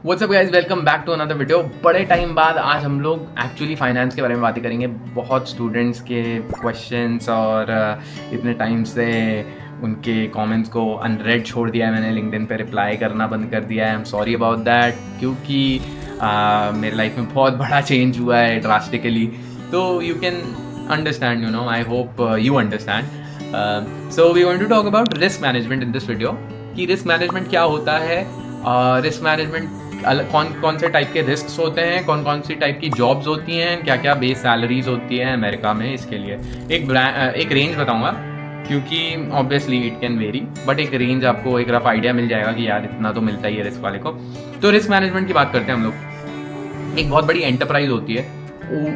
What's up guys, welcome back to another video. बड़े time बाद आज हम लोग एक्चुअली फाइनेंस के बारे में बातें करेंगे। बहुत स्टूडेंट्स के क्वेश्चंस और इतने टाइम से उनके कमेंट्स को अनरेड छोड़ दिया है मैंने। लिंक्डइन पे रिप्लाई करना बंद कर दिया है। I am sorry about that, क्योंकि मेरे लाइफ में बहुत बड़ा चेंज हुआ है ड्रास्टिकली। तो you can understand, you know, I hope you understand. So we want to talk about risk management in this video, कि रिस्क मैनेजमेंट क्या होता है। रिस्क मैनेजमेंट कौन कौन से टाइप के रिस्क होते हैं, कौन कौन सी टाइप की जॉब्स होती हैं, क्या क्या बेस सैलरीज होती हैं अमेरिका में। इसके लिए एक रेंज बताऊंगा, क्योंकि obviously it can very, but एक रेंज आपको एक रफ आइडिया मिल जाएगा कि यार इतना तो मिलता ही है रिस्क वाले को। तो रिस्क मैनेजमेंट की बात करते हैं हम लोग। एक बहुत बड़ी एंटरप्राइज होती है,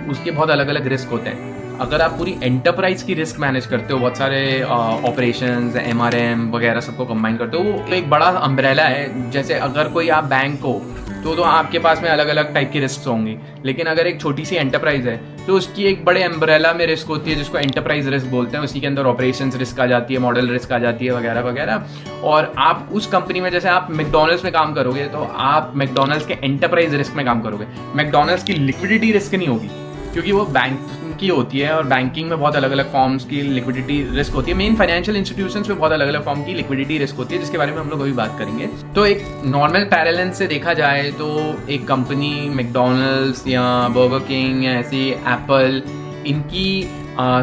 उसके बहुत अलग अलग रिस्क होते हैं। अगर आप पूरी एंटरप्राइज की रिस्क मैनेज करते हो, बहुत सारे ऑपरेशंस, एमआरएम वगैरह सबको कंबाइन करते हो, वो एक बड़ा अम्ब्रेला है। जैसे अगर कोई आप बैंक हो तो आपके पास में अलग अलग टाइप की रिस्क होंगी, लेकिन अगर एक छोटी सी एंटरप्राइज है तो उसकी एक बड़े अम्ब्रेला में रिस्क होती है, जिसको एंटरप्राइज रिस्क बोलते हैं। उसी के अंदर ऑपरेशंस रिस्क आ जाती है, मॉडल रिस्क आ जाती है, वगैरह वगैरह। और आप उस कंपनी में, जैसे आप मैकडॉनल्ड्स में काम करोगे तो आप मैकडॉनल्ड्स के एंटरप्राइज रिस्क में काम करोगे। मैकडॉनल्ड्स की लिक्विडिटी रिस्क नहीं होगी, क्योंकि वो बैंक की होती है, और बैंकिंग में बहुत अलग अलग फॉर्म्स की लिक्विडिटी रिस्क होती है। मेन फाइनेंशियल इंस्टीट्यूशंस में बहुत अलग अलग फॉर्म की लिक्विडिटी रिस्क होती है, जिसके बारे में हम लोग अभी बात करेंगे। तो एक नॉर्मल पैरेलल से देखा जाए तो एक कंपनी मैकडॉनल्ड्स या बर्गर किंग या ऐसी एप्पल, इनकी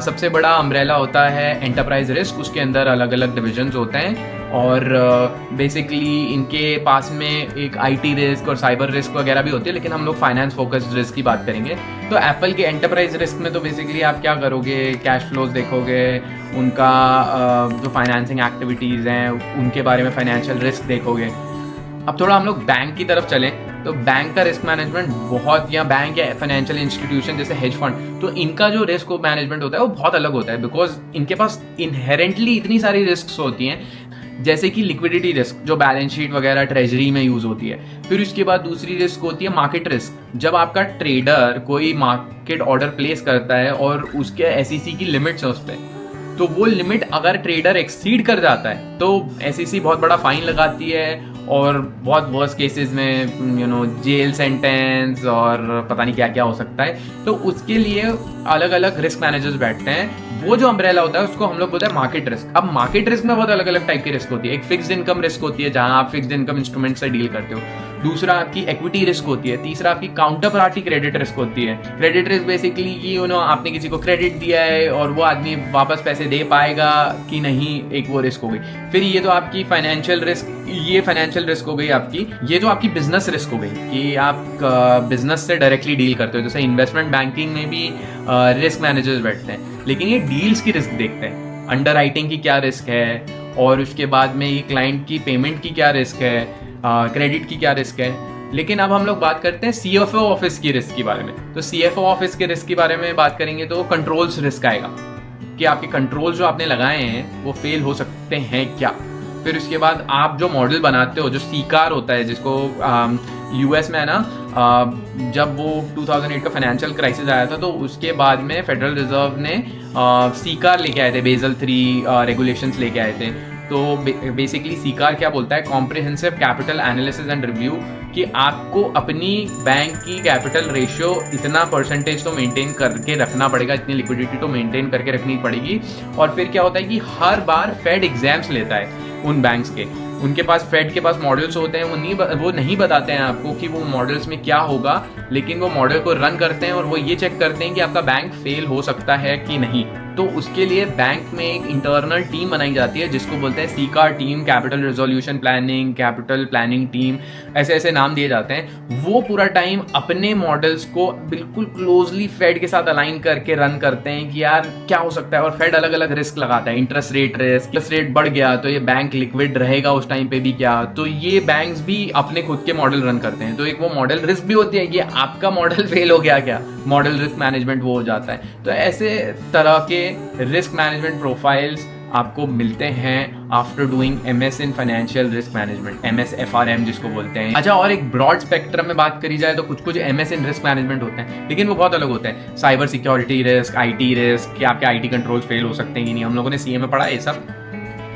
सबसे बड़ा अम्ब्रेला होता है एंटरप्राइज रिस्क। उसके अंदर अलग अलग डिविजन्स होते हैं, और बेसिकली इनके पास में एक आईटी रिस्क और साइबर रिस्क वगैरह भी होती है, लेकिन हम लोग फाइनेंस फोकस्ड रिस्क की बात करेंगे। तो एप्पल के एंटरप्राइज रिस्क में तो बेसिकली आप क्या करोगे, कैश फ्लोज देखोगे, उनका जो फाइनेंसिंग एक्टिविटीज़ हैं उनके बारे में फाइनेंशियल रिस्क देखोगे। अब थोड़ा हम लोग बैंक की तरफ चलें तो बैंक का रिस्क मैनेजमेंट बहुत, या बैंक या फाइनेंशियल इंस्टीट्यूशन जैसे हेज फंड, तो इनका जो रिस्क मैनेजमेंट होता है वो बहुत अलग होता है, बिकॉज इनके पास इनहेरेंटली इतनी सारी रिस्क होती हैं। जैसे कि लिक्विडिटी रिस्क, जो बैलेंस शीट वगैरह ट्रेजरी में यूज होती है। फिर उसके बाद दूसरी रिस्क होती है मार्केट रिस्क। जब आपका ट्रेडर कोई मार्केट ऑर्डर प्लेस करता है और उसके एसईसी की लिमिट्स है उस पर, तो वो लिमिट अगर ट्रेडर एक्सीड कर जाता है तो एसईसी बहुत बड़ा फाइन लगाती है, और बहुत वर्स्ट केसेस में जेल सेंटेंस और पता नहीं क्या क्या हो सकता है। तो उसके लिए अलग अलग रिस्क मैनेजर्स बैठते हैं। वो जो अम्ब्रेला होता है उसको हम लोग बोलते हैं मार्केट रिस्क। अब मार्केट रिस्क में बहुत अलग अलग टाइप की रिस्क होती है। एक फिक्स्ड इनकम रिस्क होती है, जहां आप फिक्स्ड इनकम इंस्ट्रूमेंट से डील करते हो। दूसरा आपकी इक्विटी रिस्क होती है। तीसरा आपकी काउंटर पार्टी क्रेडिट रिस्क होती है। क्रेडिट रिस्क बेसिकली कि आपने किसी को क्रेडिट दिया है और वो आदमी वापस पैसे दे पाएगा कि नहीं, एक वो रिस्क हो गई। फिर ये तो आपकी फाइनेंशियल रिस्क, ये फाइनेंशियल रिस्क हो गई आपकी। ये जो आपकी बिजनेस रिस्क हो गई कि आप बिजनेस से डायरेक्टली डील करते हो, जैसे इन्वेस्टमेंट बैंकिंग में भी रिस्क मैनेजर्स बैठते हैं, लेकिन ये डील्स की रिस्क देखते हैं। अंडर राइटिंग की क्या रिस्क है, और उसके बाद में ये क्लाइंट की पेमेंट की क्या रिस्क है, क्रेडिट की क्या रिस्क है। लेकिन अब हम लोग बात करते हैं सीएफओ ऑफिस की रिस्क के बारे में। तो सीएफओ ऑफिस के रिस्क के बारे में बात करेंगे तो कंट्रोल्स रिस्क आएगा, कि आपके कंट्रोल जो आपने लगाए हैं वो फेल हो सकते हैं क्या। फिर उसके बाद आप जो मॉडल बनाते हो, जो सीकार होता है, जिसको यूएस में है ना, जब वो 2008 का फाइनेंशियल क्राइसिस आया था तो उसके बाद में फेडरल रिजर्व ने सीकार लेके आए थे, बेसल 3 रेगुलेशंस लेके आए थे। तो बेसिकली सीकार क्या बोलता है, comprehensive capital analysis and review, कि आपको अपनी बैंक की कैपिटल रेशियो इतना परसेंटेज तो मेंटेन करके रखना पड़ेगा, इतनी लिक्विडिटी तो मेंटेन करके रखनी पड़ेगी। और फिर क्या होता है कि हर बार फेड एग्जाम्स लेता है उन बैंक्स के। उनके पास फेड के पास मॉडल्स होते हैं, वो नहीं बताते हैं आपको कि वो मॉडल्स में क्या होगा, लेकिन वो मॉडल को रन करते हैं और वो ये चेक करते हैं कि आपका बैंक फेल हो सकता है कि नहीं। तो उसके लिए बैंक में एक इंटरनल टीम बनाई जाती है, जिसको बोलते हैं सीकार team, capital resolution planning, capital planning team, ऐसे ऐसे नाम दिए जाते हैं। वो पूरा टाइम अपने मॉडल्स को बिल्कुल क्लोजली फेड के साथ अलाइन करके रन करते हैं कि यार क्या हो सकता है। और फेड अलग अलग रिस्क लगाता है, interest rate risk, interest rate बढ़ गया तो ये बैंक लिक्विड रहेगा उस टाइम पे भी क्या। तो ये बैंक्स भी अपने खुद के मॉडल रन करते हैं। तो एक वो मॉडल रिस्क भी होती है कि आपका मॉडल फेल हो गया क्या, मॉडल रिस्क मैनेजमेंट वो हो जाता है। तो ऐसे तरह के रिस्क मैनेजमेंट प्रोफाइल्स आपको मिलते हैं after doing MS in financial risk management, MSFRM जिसको बोलते हैं। अच्छा, और एक ब्रॉड स्पेक्ट्रम में बात करी जाए तो कुछ कुछ एमएस इन रिस्क मैनेजमेंट होते हैं, लेकिन वो बहुत अलग होते हैं। Cyber security risk, IT risk, कि आपके आईटी कंट्रोल्स फेल हो सकते हैं कि नहीं, हम लोगों ने सीए में पढ़ा ये सब,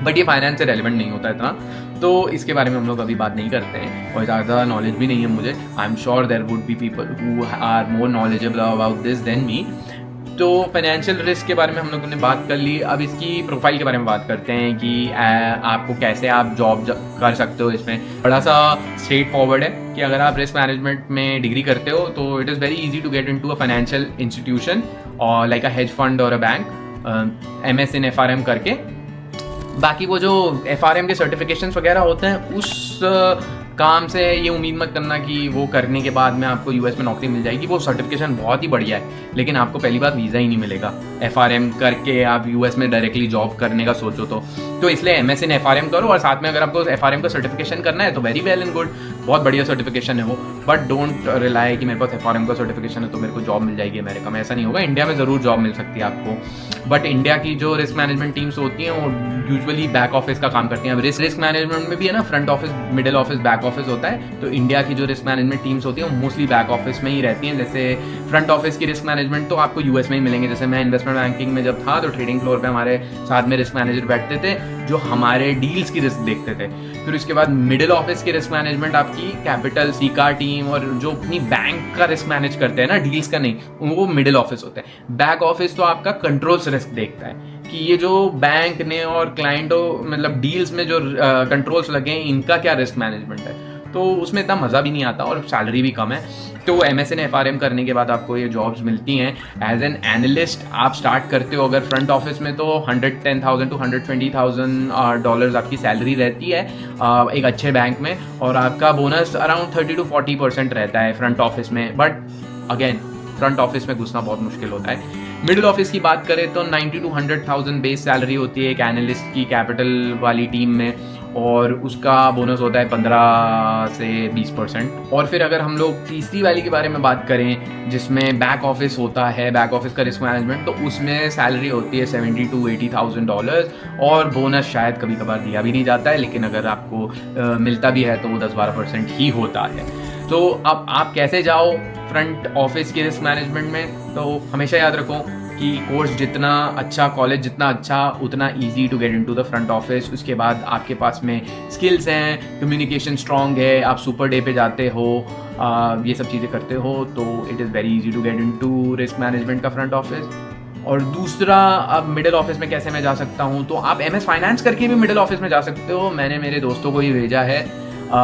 बट ये फाइनेंस से रेलिवेंट नहीं होता इतना। तो इसके बारे में हम लोग अभी बात नहीं करते हैं और ज़्यादा नॉलेज भी नहीं है मुझे। I am sure there would be people who are more knowledgeable about this than me. तो फाइनेंशियल रिस्क के बारे में हम लोगों ने बात कर ली। अब इसकी प्रोफाइल के बारे में बात करते हैं कि आपको कैसे आप जॉब कर सकते हो। इसमें बड़ा सा स्ट्रेट फॉरवर्ड है कि अगर आप रिस्क मैनेजमेंट में डिग्री करते हो तो it is very easy to get into a financial institution और लाइक अ हेज फंड और अ बैंक, MS इन FRM करके। बाकी वो जो FRM के सर्टिफिकेशंस वगैरह होते हैं उस काम से ये उम्मीद मत करना कि वो करने के बाद में आपको US में नौकरी मिल जाएगी। वो सर्टिफिकेशन बहुत ही बढ़िया है, लेकिन आपको पहली बार वीज़ा ही नहीं मिलेगा। FRM करके आप US में डायरेक्टली जॉब करने का सोचो तो इसलिए MS इन FRM करो और साथ में अगर आपको FRM का सर्टिफिकेशन करना है तो वेरी वेल एंड गुड, बहुत बढ़िया सर्टिफिकेशन है वो। बट डोंट रिलाई कि मेरे पास FRM का सर्टिफिकेशन है तो मेरे को जॉब मिल जाएगी अमेरिका में, ऐसा नहीं होगा। इंडिया में ज़रूर जॉब मिल सकती है आपको, बट इंडिया की जो रिस्क मैनेजमेंट टीम्स होती हैं वो यूजुअली बैक ऑफिस का काम करती हैं। अब रिस्क मैनेजमेंट में भी है ना, front office, middle office, back office होता है। तो इंडिया की जो रिस्क मैनेजमेंट टीम्स होती हैं वो मोस्टली बैक ऑफिस में ही रहती हैं। जैसे फ्रंट ऑफिस की रिस्क मैनेजमेंट तो आपको US में ही मिलेंगे। जैसे मैं इन्वेस्टमेंट बैंकिंग में जब था तो ट्रेडिंग फ्लोर पे हमारे साथ में रिस्क मैनेजर बैठते थे जो हमारे डील्स की रिस्क देखते थे। फिर उसके बाद मिडिल ऑफिस की रिस्क मैनेजमेंट आपकी कैपिटल, सीका टीम और जो अपनी बैंक का रिस्क मैनेज करते हैं ना, डील्स का नहीं, वो मिडिल ऑफिस होते हैं। बैक ऑफिस तो आपका कंट्रोल्स रिस्क देखता है कि ये जो बैंक ने और क्लाइंटों मतलब डील्स में जो कंट्रोल्स लगे हैं इनका क्या रिस्क मैनेजमेंट है। तो उसमें इतना मज़ा भी नहीं आता और सैलरी भी कम है। तो MS इन FRM करने के बाद आपको ये जॉब्स मिलती हैं। एज एन एनालिस्ट आप स्टार्ट करते हो अगर फ्रंट ऑफिस में तो $110,000 to $120,000 आपकी सैलरी रहती है एक अच्छे बैंक में, और आपका बोनस अराउंड 30 to 40% रहता है फ्रंट ऑफिस में। बट अगेन फ्रंट ऑफिस में घुसना बहुत मुश्किल होता है। मिडिल ऑफिस की बात करें तो 90 to 100,000 बेस सैलरी होती है एक एनालिस्ट की कैपिटल वाली टीम में, और उसका बोनस होता है 15 से 20%। और फिर अगर हम लोग तीसरी वाली के बारे में बात करें जिसमें बैक ऑफिस होता है, बैक ऑफिस का रिस्क मैनेजमेंट, तो उसमें सैलरी होती है $70,000 to $80,000 और बोनस शायद कभी कभार दिया भी नहीं जाता है, लेकिन अगर आपको मिलता भी है तो वो 10-12% ही होता है। तो अब आप कैसे जाओ फ्रंट ऑफिस के रिस्क मैनेजमेंट में, तो हमेशा याद रखो कि कोर्स जितना अच्छा, कॉलेज जितना अच्छा, उतना easy to get into the front office. उसके बाद आपके पास में स्किल्स हैं, कम्युनिकेशन स्ट्रॉन्ग है, आप सुपर डे पे जाते हो, ये सब चीज़ें करते हो, तो it is very easy to get into risk management का फ्रंट ऑफिस। और दूसरा, अब मिडिल ऑफिस में कैसे मैं जा सकता हूँ, तो आप MS फाइनेंस करके भी मिडिल ऑफिस में जा सकते हो। मैंने मेरे दोस्तों को ही भेजा है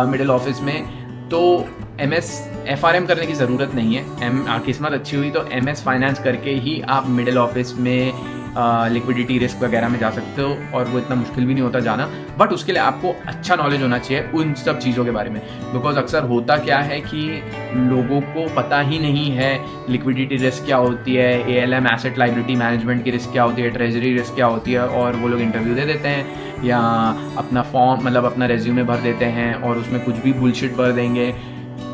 मिडिल ऑफिस में। तो MS FRM करने की ज़रूरत नहीं है। किस्मत अच्छी हुई तो MS फाइनेंस करके ही आप मिडिल ऑफिस में लिक्विडिटी रिस्क वगैरह में जा सकते हो, और वो इतना मुश्किल भी नहीं होता जाना। बट उसके लिए आपको अच्छा नॉलेज होना चाहिए उन सब चीज़ों के बारे में, बिकॉज अक्सर होता क्या है कि लोगों को पता ही नहीं है लिक्विडिटी रिस्क क्या होती है, ALM एसेट लाइबिलिटी मैनेजमेंट की रिस्क क्या होती है, ट्रेजरी रिस्क क्या होती है, और वो लोग इंटरव्यू दे देते हैं या अपना फॉर्म मतलब अपना रेज्यूमे भर देते हैं और उसमें कुछ भी बुलशिट भर देंगे।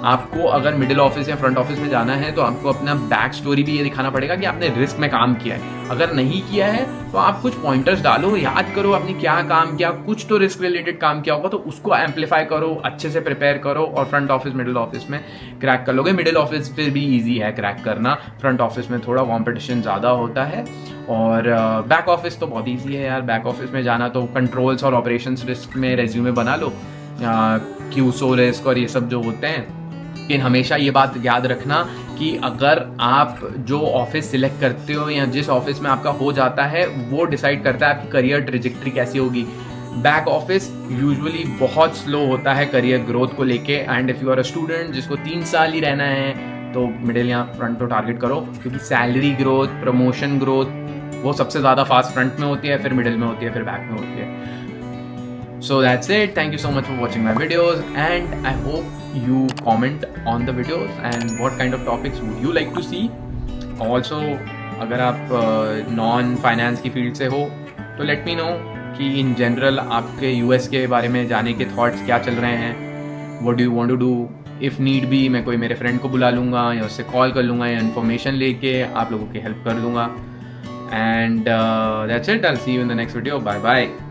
आपको अगर मिडिल ऑफिस या फ्रंट ऑफिस में जाना है तो आपको अपना बैक स्टोरी भी ये दिखाना पड़ेगा कि आपने रिस्क में काम किया है। अगर नहीं किया है तो आप कुछ पॉइंटर्स डालो, याद करो आपने क्या काम किया, कुछ तो रिस्क रिलेटेड काम किया होगा, तो उसको एम्पलीफाई करो, अच्छे से प्रिपेयर करो और फ्रंट ऑफिस मिडिल ऑफिस में क्रैक कर लोगे। मिडिल ऑफिस फिर भी ईजी है क्रैक करना, फ्रंट ऑफिस में थोड़ा कॉम्पिटिशन ज़्यादा होता है। और बैक ऑफिस तो बहुत ईजी है यार। बैक ऑफिस में जाना तो कंट्रोल्स और ऑपरेशंस रिस्क में रेज्यूमे बना लो, क्यूसो रिस्क और ये सब जो होते हैं। लेकिन हमेशा ये बात याद रखना कि अगर आप जो ऑफिस सिलेक्ट करते हो या जिस ऑफिस में आपका हो जाता है वो डिसाइड करता है आपकी करियर ट्रेजेक्ट्री कैसी होगी। बैक ऑफिस यूजुअली बहुत स्लो होता है करियर ग्रोथ को लेके, and if you are a student जिसको 3 साल ही रहना है तो मिडिल या फ्रंट को टारगेट करो, क्योंकि सैलरी ग्रोथ, प्रमोशन ग्रोथ वो सबसे ज़्यादा फास्ट फ्रंट में होती है, फिर मिडिल में होती है, फिर बैक में होती है। So that's it. Thank you so much for watching my videos, and I hope you comment on the videos and what kind of topics would you like to see. Also, अगर आप non finance की field से हो तो let me know कि in general आपके US के बारे में जाने के थॉट्स क्या चल रहे हैं, what do you want to do. If need भी मैं कोई मेरे फ्रेंड को बुला लूँगा या उससे कॉल कर लूँगा या इन्फॉर्मेशन लेके आप लोगों की हेल्प कर दूँगा. And that's it. I'll see you in the next video. Bye bye.